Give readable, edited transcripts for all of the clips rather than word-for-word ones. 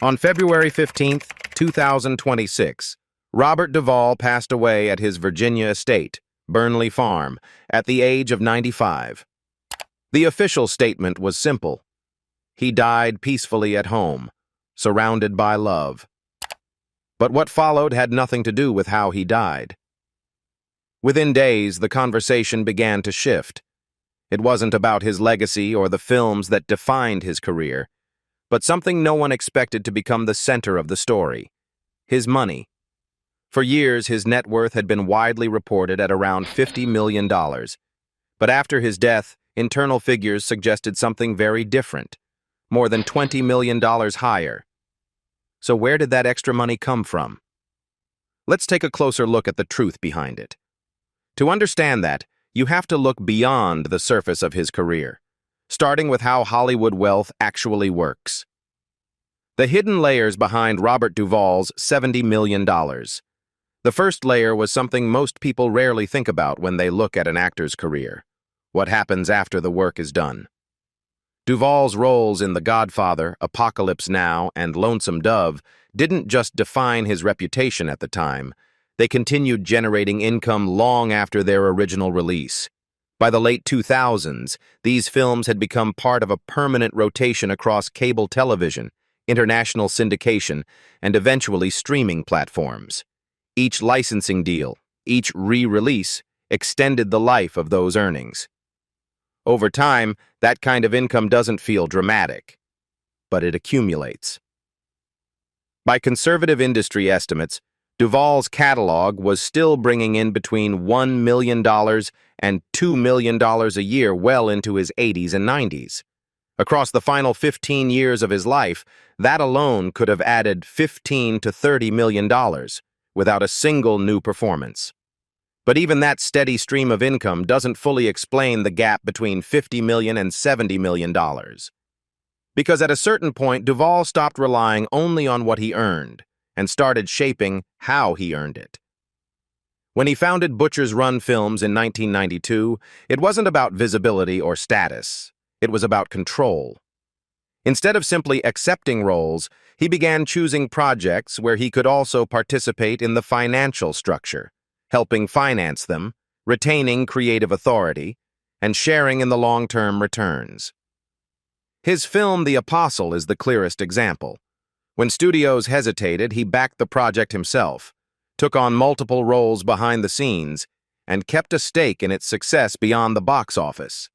On February 15th, 2026, Robert Duvall passed away at his Virginia estate, Burnley Farm, at the age of 95. The official statement was simple. He died peacefully at home, surrounded by love. But what followed had nothing to do with how he died. Within days, the conversation began to shift. It wasn't about his legacy or the films that defined his career, but something no one expected to become the center of the story: his money. For years, his net worth had been widely reported at around $50 million. But after his death, internal figures suggested something very different, more than $20 million higher. So where did that extra money come from? Let's take a closer look at the truth behind it. To understand that, you have to look beyond the surface of his career, starting with how Hollywood wealth actually works. The hidden layers behind Robert Duvall's $70 million. The first layer was something most people rarely think about when they look at an actor's career: what happens after the work is done. Duvall's roles in The Godfather, Apocalypse Now, and Lonesome Dove didn't just define his reputation at the time. They continued generating income long after their original release. By the late 2000s, these films had become part of a permanent rotation across cable television, international syndication, and eventually streaming platforms. Each licensing deal, each re-release, extended the life of those earnings. Over time, that kind of income doesn't feel dramatic, but it accumulates. By conservative industry estimates, Duvall's catalog was still bringing in between $1 million and $2 million a year well into his 80s and 90s. Across the final 15 years of his life, that alone could have added $15 to $30 million without a single new performance. But even that steady stream of income doesn't fully explain the gap between $50 million and $70 million. Because at a certain point, Duvall stopped relying only on what he earned and started shaping how he earned it. When he founded Butcher's Run Films in 1992, it wasn't about visibility or status. It was about control. Instead of simply accepting roles, he began choosing projects where he could also participate in the financial structure, helping finance them, retaining creative authority, and sharing in the long-term returns. His film The Apostle is the clearest example. When studios hesitated, he backed the project himself, took on multiple roles behind the scenes, and kept a stake in its success beyond the box office.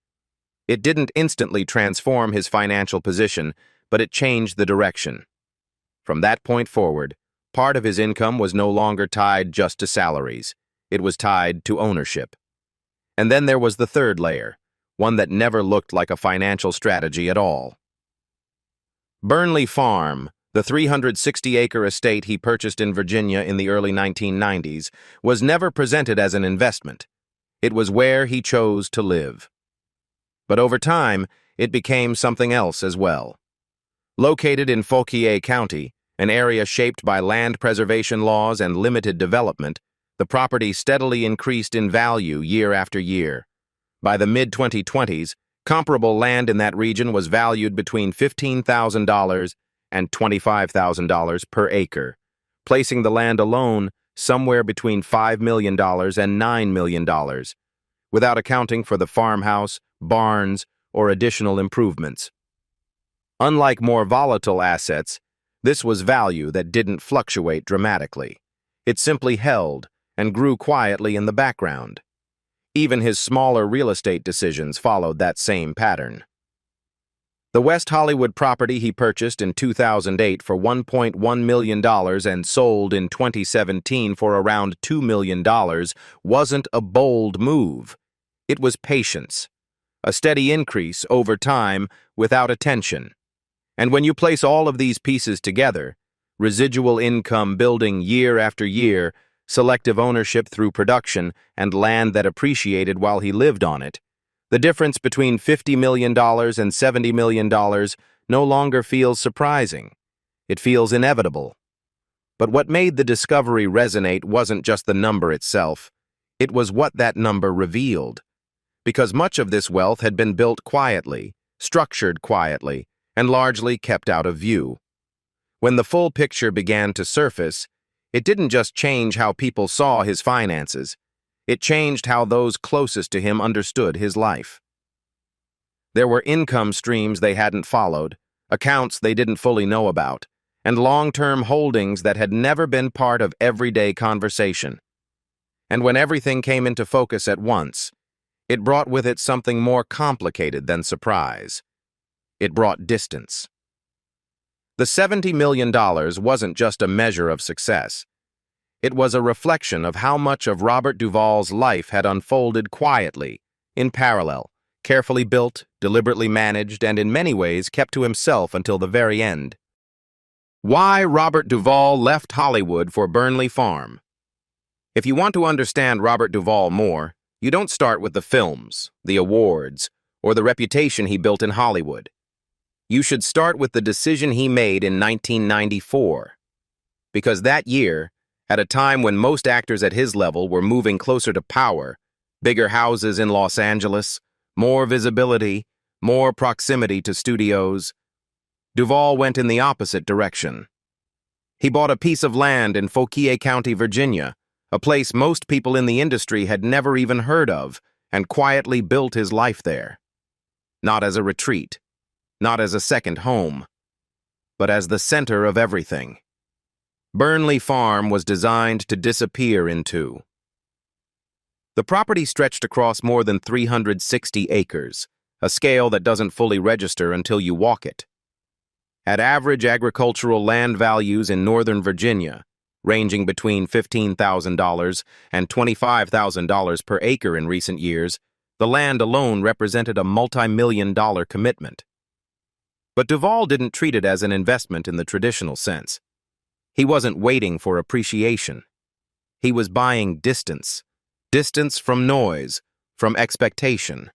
It didn't instantly transform his financial position, but it changed the direction. From that point forward, part of his income was no longer tied just to salaries. It was tied to ownership. And then there was the third layer, one that never looked like a financial strategy at all. Burnley Farm, the 360-acre estate he purchased in Virginia in the early 1990s, was never presented as an investment. It was where he chose to live. But over time, it became something else as well. Located in Fauquier County, an area shaped by land preservation laws and limited development, the property steadily increased in value year after year. By the mid-2020s, comparable land in that region was valued between $15,000 and $25,000 per acre, placing the land alone somewhere between $5 million and $9 million, without accounting for the farmhouse, barns, or additional improvements. Unlike more volatile assets, this was value that didn't fluctuate dramatically. It simply held and grew quietly in the background. Even his smaller real estate decisions followed that same pattern. The West Hollywood property he purchased in 2008 for $1.1 million and sold in 2017 for around $2 million wasn't a bold move. It was patience, a steady increase over time without attention. And when you place all of these pieces together, residual income building year after year, selective ownership through production, and land that appreciated while he lived on it, the difference between $50 million and $70 million no longer feels surprising. It feels inevitable. But what made the discovery resonate wasn't just the number itself. It was what that number revealed. Because much of this wealth had been built quietly, structured quietly, and largely kept out of view. When the full picture began to surface, it didn't just change how people saw his finances, it changed how those closest to him understood his life. There were income streams they hadn't followed, accounts they didn't fully know about, and long-term holdings that had never been part of everyday conversation. And when everything came into focus at once, it brought with it something more complicated than surprise. It brought distance. The $70 million wasn't just a measure of success. It was a reflection of how much of Robert Duvall's life had unfolded quietly, in parallel, carefully built, deliberately managed, and in many ways kept to himself until the very end. Why Robert Duvall left Hollywood for Burnley Farm. If you want to understand Robert Duvall more, you don't start with the films, the awards, or the reputation he built in Hollywood. You should start with the decision he made in 1994. Because that year, at a time when most actors at his level were moving closer to power, bigger houses in Los Angeles, more visibility, more proximity to studios, Duvall went in the opposite direction. He bought a piece of land in Fauquier County, Virginia, a place most people in the industry had never even heard of, and quietly built his life there. Not as a retreat, not as a second home, but as the center of everything. Burnley Farm was designed to disappear into. The property stretched across more than 360 acres, a scale that doesn't fully register until you walk it. At average agricultural land values in Northern Virginia, ranging between $15,000 and $25,000 per acre in recent years, the land alone represented a multi-million-dollar commitment. But Duvall didn't treat it as an investment in the traditional sense. He wasn't waiting for appreciation. He was buying distance. Distance from noise, from expectation.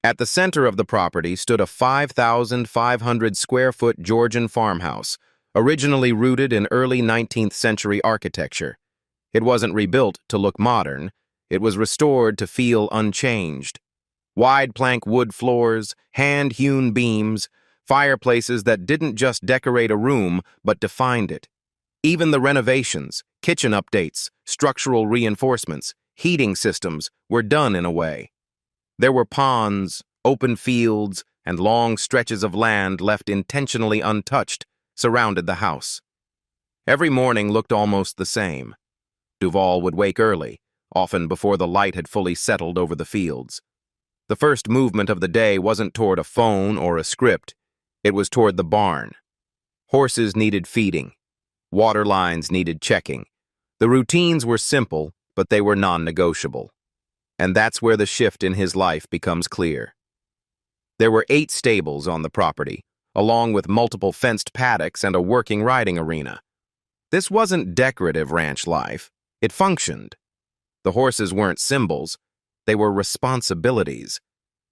At the center of the property stood a 5,500-square-foot Georgian farmhouse, originally rooted in early 19th century architecture. It wasn't rebuilt to look modern. It was restored to feel unchanged. Wide plank wood floors, hand-hewn beams, fireplaces that didn't just decorate a room but defined it. Even the renovations, kitchen updates, structural reinforcements, heating systems were done in a way. There were ponds, open fields, and long stretches of land left intentionally untouched surrounded the house. Every morning looked almost the same. Duvall would wake early, often before the light had fully settled over the fields. The first movement of the day wasn't toward a phone or a script. It was toward the barn. Horses needed feeding. Water lines needed checking. The routines were simple, but they were non-negotiable. And that's where the shift in his life becomes clear. There were 8 stables on the property, along with multiple fenced paddocks and a working riding arena. This wasn't decorative ranch life. It functioned. The horses weren't symbols. They were responsibilities.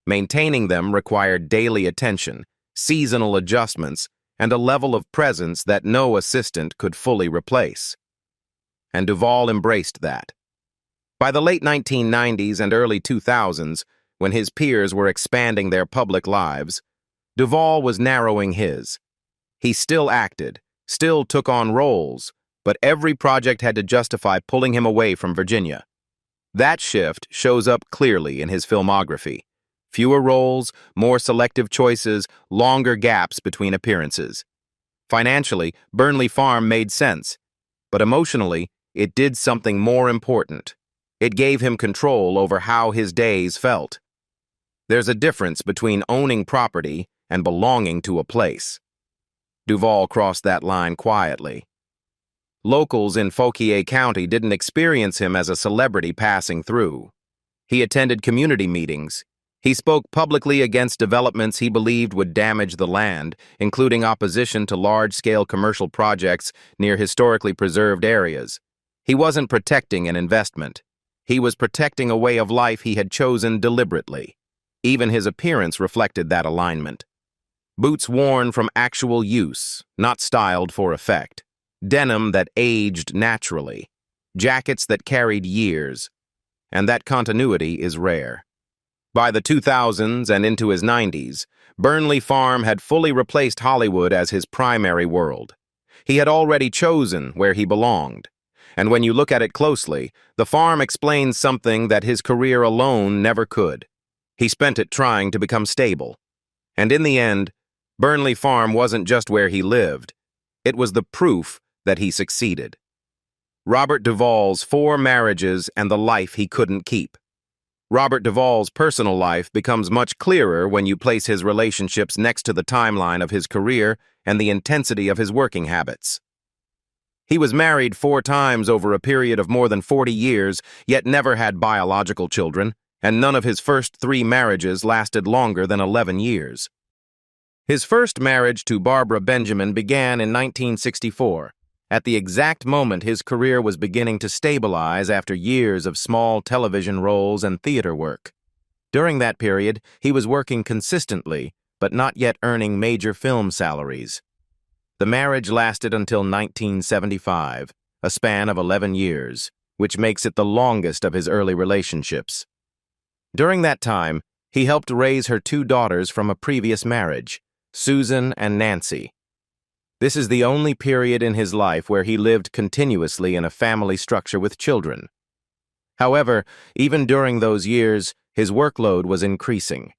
Maintaining them required daily attention, seasonal adjustments, and a level of presence that no assistant could fully replace. And Duvall embraced that. By the late 1990s and early 2000s, when his peers were expanding their public lives, Duvall was narrowing his. He still acted, still took on roles, but every project had to justify pulling him away from Virginia. That shift shows up clearly in his filmography. Fewer roles, more selective choices, longer gaps between appearances. Financially, Burnley Farm made sense, but emotionally, it did something more important. It gave him control over how his days felt. There's a difference between owning property and belonging to a place. Duvall crossed that line quietly. Locals in Fauquier County didn't experience him as a celebrity passing through. He attended community meetings. He spoke publicly against developments he believed would damage the land, including opposition to large-scale commercial projects near historically preserved areas. He wasn't protecting an investment. He was protecting a way of life he had chosen deliberately. Even his appearance reflected that alignment. Boots worn from actual use, not styled for effect. Denim that aged naturally. Jackets that carried years. And that continuity is rare. By the 2000s and into his 90s, Burnley Farm had fully replaced Hollywood as his primary world. He had already chosen where he belonged. And when you look at it closely, the farm explains something that his career alone never could. He spent it trying to become stable. And in the end, Burnley Farm wasn't just where he lived. It was the proof that he succeeded. Robert Duvall's 4 marriages and the life he couldn't keep. Robert Duvall's personal life becomes much clearer when you place his relationships next to the timeline of his career and the intensity of his working habits. He was married 4 times over a period of more than 40 years, yet never had biological children, and none of his first 3 marriages lasted longer than 11 years. His first marriage to Barbara Benjamin began in 1964, at the exact moment his career was beginning to stabilize after years of small television roles and theater work. During that period, he was working consistently, but not yet earning major film salaries. The marriage lasted until 1975, a span of 11 years, which makes it the longest of his early relationships. During that time, he helped raise her 2 daughters from a previous marriage, Susan and Nancy. This is the only period in his life where he lived continuously in a family structure with children. However, even during those years, his workload was increasing.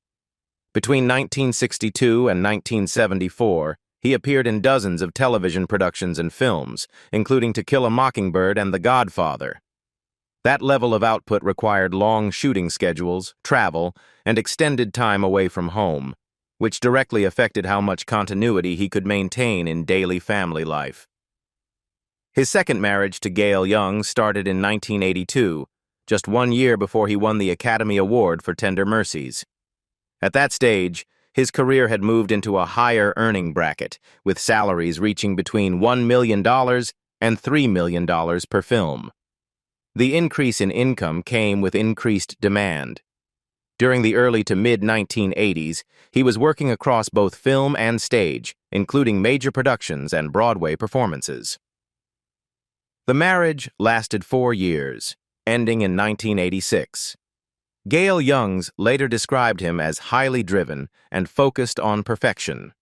Between 1962 and 1974, he appeared in dozens of television productions and films, including To Kill a Mockingbird and The Godfather. That level of output required long shooting schedules, travel, and extended time away from home, which directly affected how much continuity he could maintain in daily family life. His second marriage to Gail Young started in 1982, just 1 year before he won the Academy Award for Tender Mercies. At that stage, his career had moved into a higher earning bracket, with salaries reaching between $1 million and $3 million per film. The increase in income came with increased demand. During the early to mid-1980s, he was working across both film and stage, including major productions and Broadway performances. The marriage lasted 4 years, ending in 1986. Gail Youngs later described him as highly driven and focused on perfection.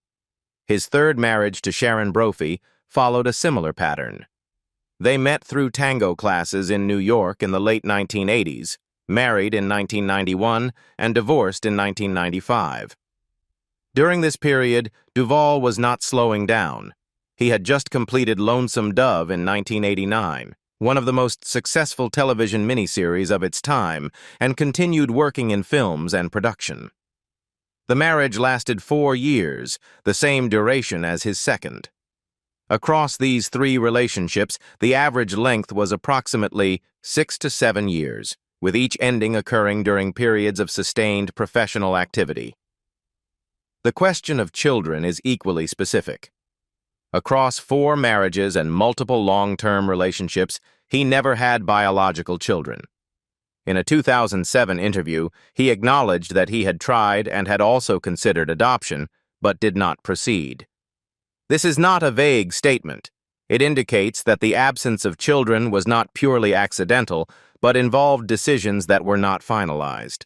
His third marriage to Sharon Brophy followed a similar pattern. They met through tango classes in New York in the late 1980s, married in 1991, and divorced in 1995. During this period, Duvall was not slowing down. He had just completed Lonesome Dove in 1989, one of the most successful television miniseries of its time, and continued working in films and production. The marriage lasted 4 years, the same duration as his second. Across these 3 relationships, the average length was approximately 6 to 7 years, with each ending occurring during periods of sustained professional activity. The question of children is equally specific. Across 4 marriages and multiple long-term relationships, he never had biological children. In a 2007 interview, he acknowledged that he had tried and had also considered adoption, but did not proceed. This is not a vague statement. It indicates that the absence of children was not purely accidental, but involved decisions that were not finalized.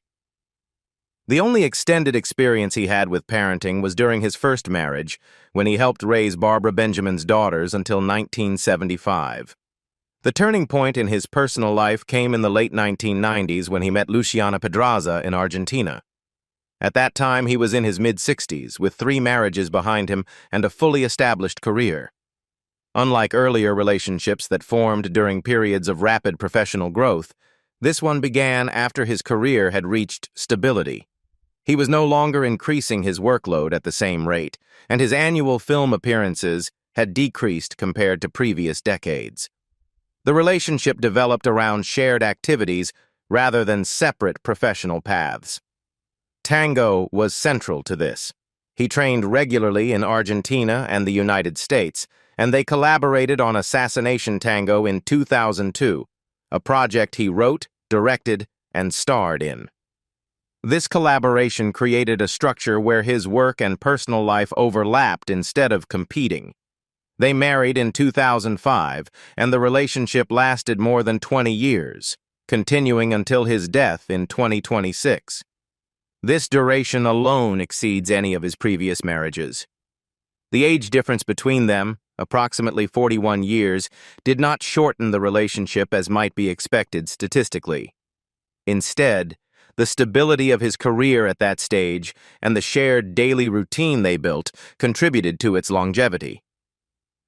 The only extended experience he had with parenting was during his first marriage, when he helped raise Barbara Benjamin's daughters until 1975. The turning point in his personal life came in the late 1990s when he met Luciana Pedraza in Argentina. At that time, he was in his mid-60s, with 3 marriages behind him and a fully established career. Unlike earlier relationships that formed during periods of rapid professional growth, this one began after his career had reached stability. He was no longer increasing his workload at the same rate, and his annual film appearances had decreased compared to previous decades. The relationship developed around shared activities rather than separate professional paths. Tango was central to this. He trained regularly in Argentina and the United States, and they collaborated on Assassination Tango in 2002, a project he wrote, directed, and starred in. This collaboration created a structure where his work and personal life overlapped instead of competing. They married in 2005, and the relationship lasted more than 20 years, continuing until his death in 2026. This duration alone exceeds any of his previous marriages. The age difference between them, approximately 41 years, did not shorten the relationship as might be expected statistically. Instead, the stability of his career at that stage and the shared daily routine they built contributed to its longevity.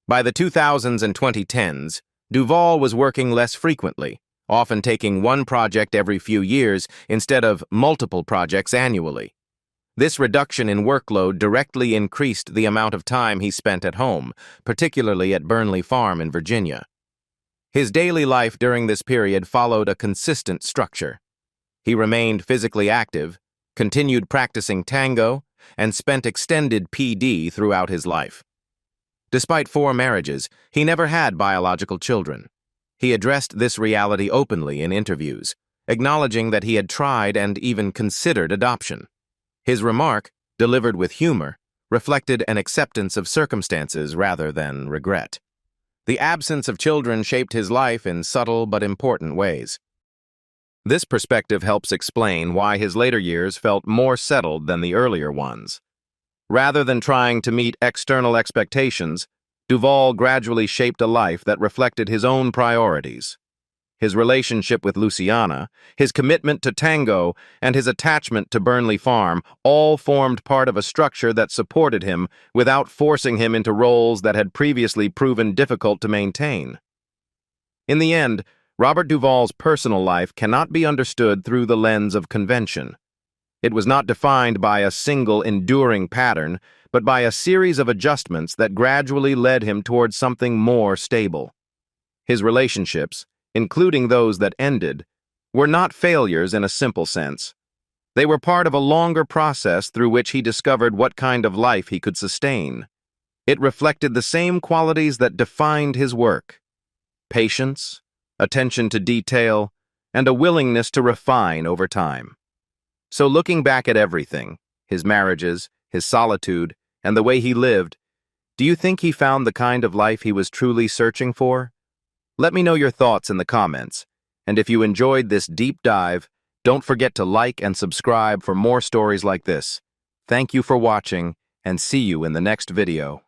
By the 2000s and 2010s, Duvall was working less frequently, often taking one project every few years instead of multiple projects annually. This reduction in workload directly increased the amount of time he spent at home, particularly at Burnley Farm in Virginia. His daily life during this period followed a consistent structure. He remained physically active, continued practicing tango, and spent extended PD throughout his life. Despite 4 marriages, he never had biological children. He addressed this reality openly in interviews, acknowledging that he had tried and even considered adoption. His remark, delivered with humor, reflected an acceptance of circumstances rather than regret. The absence of children shaped his life in subtle but important ways. This perspective helps explain why his later years felt more settled than the earlier ones. Rather than trying to meet external expectations, Duvall gradually shaped a life that reflected his own priorities. His relationship with Luciana, his commitment to tango, and his attachment to Burnley Farm all formed part of a structure that supported him without forcing him into roles that had previously proven difficult to maintain. In the end, Robert Duvall's personal life cannot be understood through the lens of convention. It was not defined by a single enduring pattern, but by a series of adjustments that gradually led him towards something more stable. His relationships, including those that ended, were not failures in a simple sense. They were part of a longer process through which he discovered what kind of life he could sustain. It reflected the same qualities that defined his work: patience, attention to detail, and a willingness to refine over time. So looking back at everything, his marriages, his solitude, and the way he lived, do you think he found the kind of life he was truly searching for? Let me know your thoughts in the comments, and if you enjoyed this deep dive, don't forget to like and subscribe for more stories like this. Thank you for watching, and see you in the next video.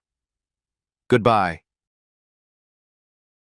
Goodbye.